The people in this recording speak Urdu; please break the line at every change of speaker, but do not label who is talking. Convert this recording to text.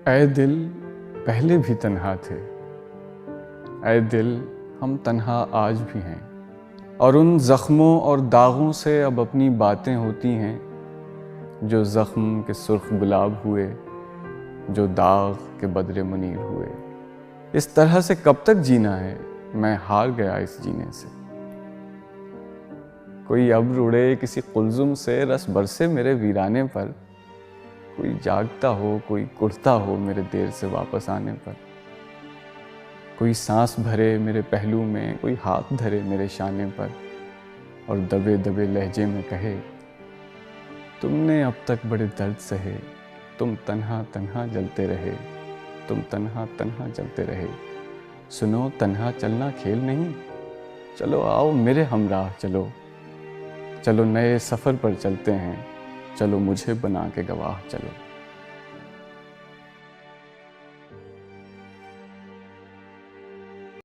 اے دل پہلے بھی تنہا تھے، اے دل ہم تنہا آج بھی ہیں، اور ان زخموں اور داغوں سے اب اپنی باتیں ہوتی ہیں جو زخم کے سرخ گلاب ہوئے، جو داغ کے بدر منیر ہوئے۔ اس طرح سے کب تک جینا ہے، میں ہار گیا اس جینے سے۔ کوئی ابر اڑے کسی قلزم سے، رس برسے میرے ویرانے پر، کوئی جاگتا ہو کوئی کڑھتا ہو میرے دیر سے واپس آنے پر، کوئی سانس بھرے میرے پہلو میں، کوئی ہاتھ دھرے میرے شانے پر، اور دبے دبے لہجے میں کہے تم نے اب تک بڑے درد سہے، تم تنہا تنہا جلتے رہے، تم تنہا تنہا جلتے رہے۔ سنو تنہا چلنا کھیل نہیں، چلو آؤ میرے ہمراہ چلو، چلو نئے سفر پر چلتے ہیں، چلو مجھے بنا کے گواہ چلو۔